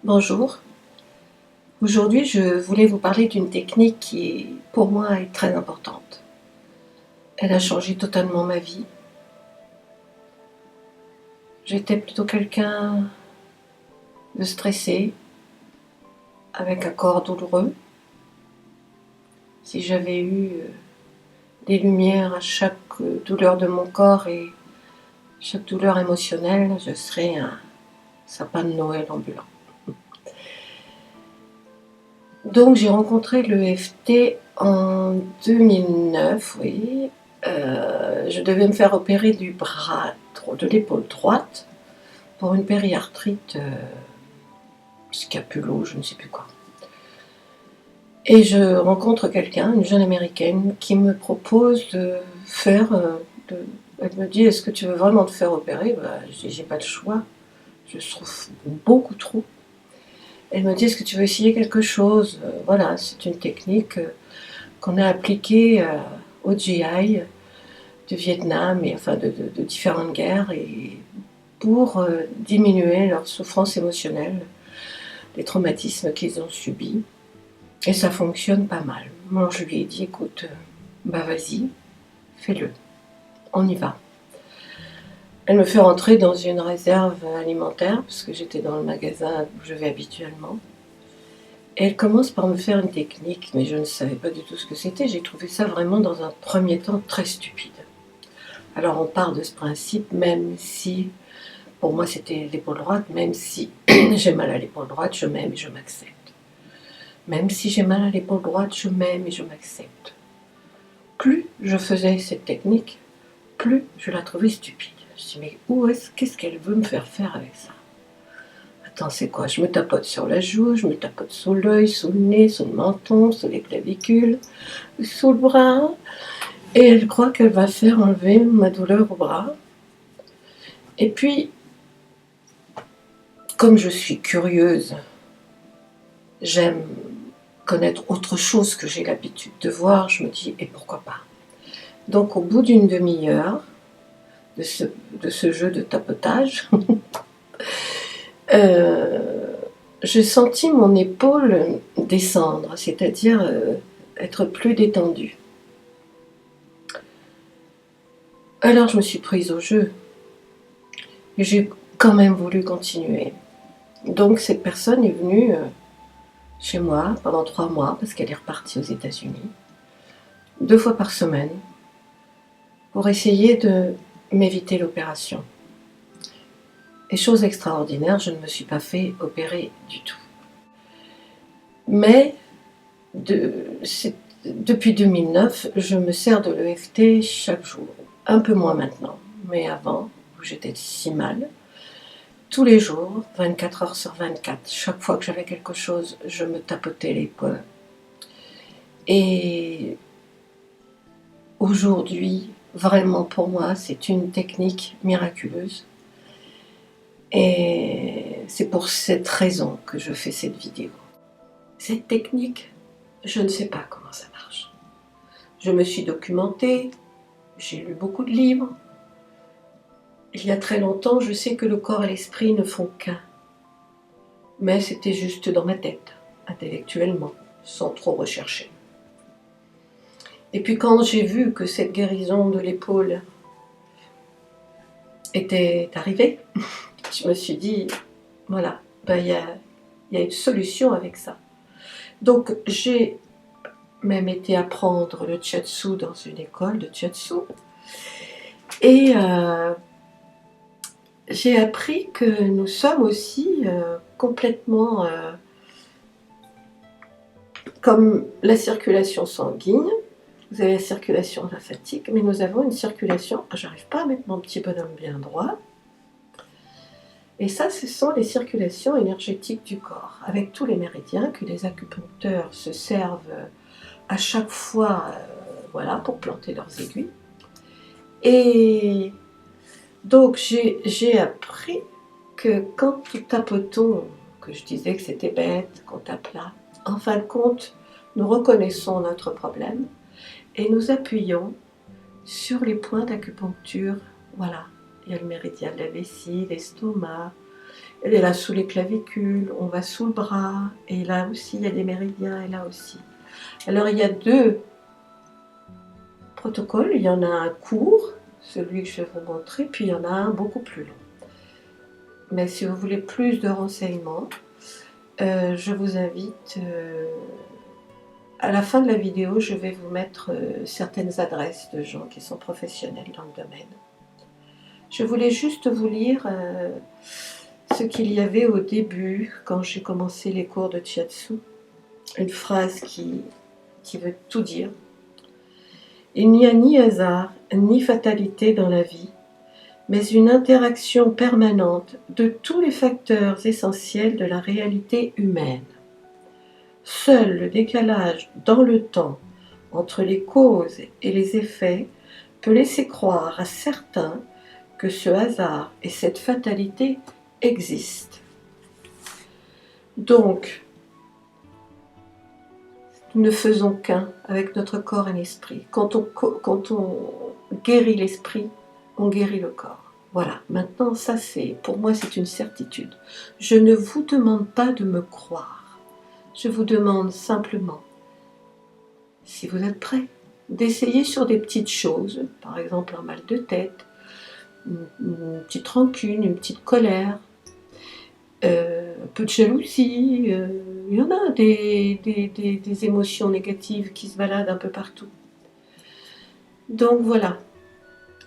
Bonjour, aujourd'hui je voulais vous parler d'une technique qui pour moi est très importante. Elle a changé totalement ma vie. J'étais plutôt quelqu'un de stressé, avec un corps douloureux. Si j'avais eu des lumières à chaque douleur de mon corps et chaque douleur émotionnelle, je serais un sapin de Noël ambulant. Donc j'ai rencontré l'EFT en 2009, oui. Je devais me faire opérer du bras, de l'épaule droite, pour une périarthrite scapulo, je ne sais plus quoi. Et je rencontre quelqu'un, une jeune américaine, qui me propose de faire... elle me dit, est-ce que tu veux vraiment te faire opérer? Je dis, j'ai pas le choix, je souffre beaucoup trop. Elle me dit, est-ce que tu veux essayer quelque chose? Voilà, c'est une technique qu'on a appliquée au GI du Vietnam, et enfin de différentes guerres, et pour diminuer leur souffrance émotionnelle, les traumatismes qu'ils ont subis. Et ça fonctionne pas mal. Moi, je lui ai dit, écoute, vas-y, fais-le, on y va. Elle me fait rentrer dans une réserve alimentaire, parce que j'étais dans le magasin où je vais habituellement. Et elle commence par me faire une technique, mais je ne savais pas du tout ce que c'était. J'ai trouvé ça vraiment, dans un premier temps, très stupide. Alors on part de ce principe, même si, pour moi c'était l'épaule droite, même si j'ai mal à l'épaule droite, je m'aime et je m'accepte. Même si j'ai mal à l'épaule droite, je m'aime et je m'accepte. Plus je faisais cette technique, plus je la trouvais stupide. Je me dis, mais qu'est-ce qu'elle veut me faire faire avec ça? Attends, c'est quoi? Je me tapote sur la joue, je me tapote sous l'œil, sous le nez, sous le menton, sous les clavicules, sous le bras. Et elle croit qu'elle va faire enlever ma douleur au bras. Et puis, comme je suis curieuse, j'aime connaître autre chose que j'ai l'habitude de voir, je me dis, et pourquoi pas? Donc au bout d'une demi-heure de ce jeu de tapotage, j'ai senti mon épaule descendre, c'est-à-dire être plus détendue. Alors je me suis prise au jeu, et j'ai quand même voulu continuer. Donc cette personne est venue chez moi pendant 3 mois, parce qu'elle est repartie aux États-Unis, 2 fois par semaine, pour essayer de m'éviter l'opération. Et chose extraordinaire, je ne me suis pas fait opérer du tout. Mais depuis 2009, je me sers de l'EFT chaque jour. Un peu moins maintenant, mais avant, où j'étais si mal, tous les jours, 24 heures sur 24, chaque fois que j'avais quelque chose, je me tapotais l'épaule. Et aujourd'hui, vraiment pour moi, c'est une technique miraculeuse. Et c'est pour cette raison que je fais cette vidéo. Cette technique, je ne sais pas comment ça marche. Je me suis documentée, j'ai lu beaucoup de livres. Il y a très longtemps, je sais que le corps et l'esprit ne font qu'un. Mais c'était juste dans ma tête, intellectuellement, sans trop rechercher. Et puis quand j'ai vu que cette guérison de l'épaule était arrivée, je me suis dit, voilà, il y a une solution avec ça. Donc j'ai même été apprendre le shiatsu dans une école de shiatsu. Et j'ai appris que nous sommes aussi complètement comme la circulation sanguine. Vous avez la circulation lymphatique, mais nous avons une circulation... J'arrive pas à mettre mon petit bonhomme bien droit. Et ça, ce sont les circulations énergétiques du corps, avec tous les méridiens que les acupuncteurs se servent à chaque fois voilà, pour planter leurs aiguilles. Et donc j'ai appris que quand nous tapotons, que je disais que c'était bête, qu'on tape là, en fin de compte, nous reconnaissons notre problème et nous appuyons sur les points d'acupuncture. Voilà, il y a le méridien de la vessie, l'estomac, Elle est là sous les clavicules, on va sous le bras, et là aussi il y a des méridiens, et là aussi. Alors il y a deux protocoles, il y en a un court, celui que je vais vous montrer, puis il y en a un beaucoup plus long. Mais si vous voulez plus de renseignements, je vous invite, à la fin de la vidéo, je vais vous mettre certaines adresses de gens qui sont professionnels dans le domaine. Je voulais juste vous lire ce qu'il y avait au début, quand j'ai commencé les cours de Shiatsu. Une phrase qui veut tout dire. Il n'y a ni hasard, ni fatalité dans la vie, mais une interaction permanente de tous les facteurs essentiels de la réalité humaine. Seul le décalage dans le temps entre les causes et les effets peut laisser croire à certains que ce hasard et cette fatalité existent. Donc, nous ne faisons qu'un avec notre corps et l'esprit. Quand on guérit l'esprit, on guérit le corps. Voilà, maintenant ça c'est, pour moi c'est une certitude. Je ne vous demande pas de me croire. Je vous demande simplement, si vous êtes prêts, d'essayer sur des petites choses, par exemple un mal de tête, une petite rancune, une petite colère, un peu de jalousie, il y en a des émotions négatives qui se baladent un peu partout. Donc voilà.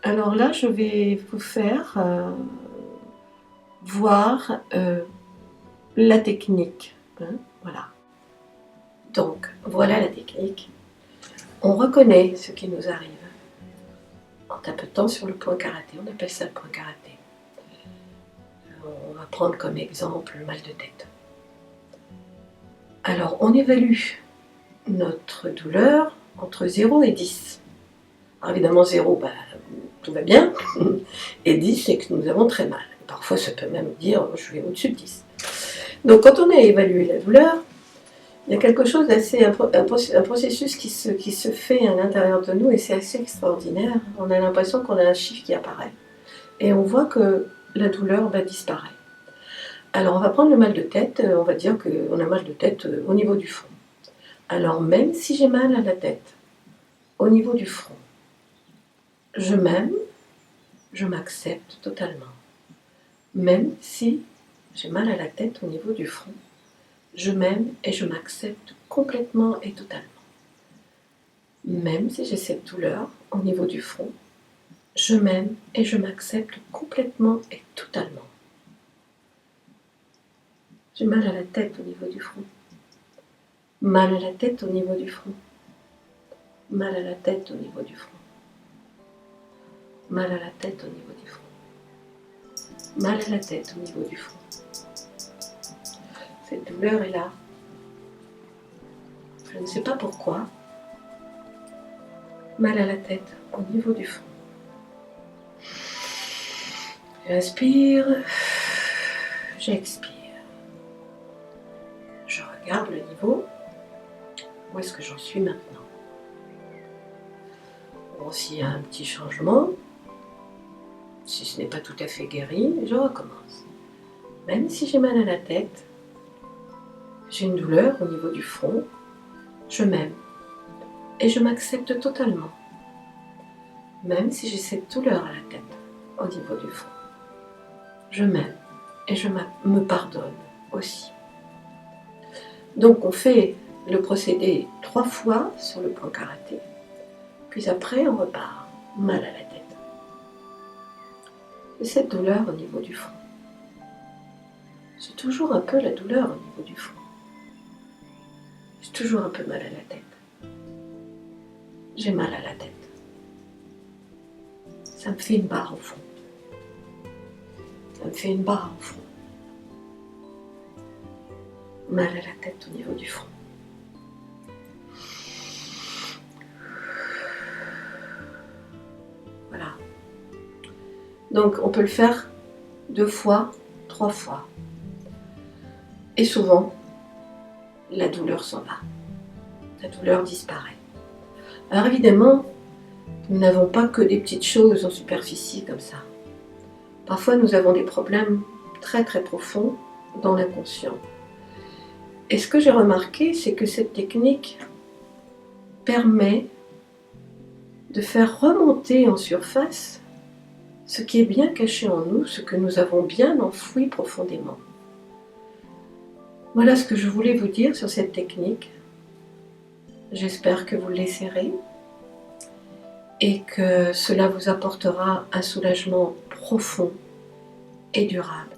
Alors là, je vais vous faire voir la technique. Hein, voilà. Donc, voilà la technique. On reconnaît ce qui nous arrive en tapotant sur le point karaté. On appelle ça le point karaté. On va prendre comme exemple le mal de tête. Alors, on évalue notre douleur entre 0 et 10. Alors évidemment, 0, tout va bien. Et 10, c'est que nous avons très mal. Parfois, ça peut même dire, je vais au-dessus de 10. Donc, quand on a évalué la douleur, il y a quelque chose d'assez, un processus qui se fait à l'intérieur de nous, et c'est assez extraordinaire. On a l'impression qu'on a un chiffre qui apparaît. Et on voit que la douleur disparaît. Alors, on va prendre le mal de tête, on va dire qu'on a mal de tête au niveau du front. Alors, même si j'ai mal à la tête, au niveau du front, je m'aime, je m'accepte totalement. Même si j'ai mal à la tête au niveau du front, je m'aime et je m'accepte complètement et totalement. Même si j'ai cette douleur au niveau du front, je m'aime et je m'accepte complètement et totalement. J'ai mal à la tête au niveau du front. Mal à la tête au niveau du front. Mal à la tête au niveau du front. Mal à la tête au niveau du front. Mal à la tête au niveau du front. Cette douleur est là. Je ne sais pas pourquoi. Mal à la tête au niveau du front. J'inspire, j'expire. Je regarde le niveau. Où est-ce que j'en suis maintenant? Bon, s'il y a un petit changement, si ce n'est pas tout à fait guéri, je recommence. Même si j'ai mal à la tête, j'ai une douleur au niveau du front, je m'aime et je m'accepte totalement. Même si j'ai cette douleur à la tête au niveau du front, je m'aime et je me pardonne aussi. Donc on fait le procédé 3 fois sur le point karaté, puis après on repart, mal à la tête. Et cette douleur au niveau du front, c'est toujours un peu la douleur au niveau du front. J'ai toujours un peu mal à la tête. J'ai mal à la tête. Ça me fait une barre au fond. Ça me fait une barre au fond. Mal à la tête au niveau du front. Voilà. Donc on peut le faire 2 fois, 3 fois. Et souvent, la douleur s'en va. La douleur disparaît. Alors évidemment, nous n'avons pas que des petites choses en superficie comme ça. Parfois nous avons des problèmes très très profond dans l'inconscient. Et ce que j'ai remarqué, c'est que cette technique permet de faire remonter en surface ce qui est bien caché en nous, ce que nous avons bien enfoui profondément. Voilà ce que je voulais vous dire sur cette technique. J'espère que vous l'essaierez et que cela vous apportera un soulagement profond et durable.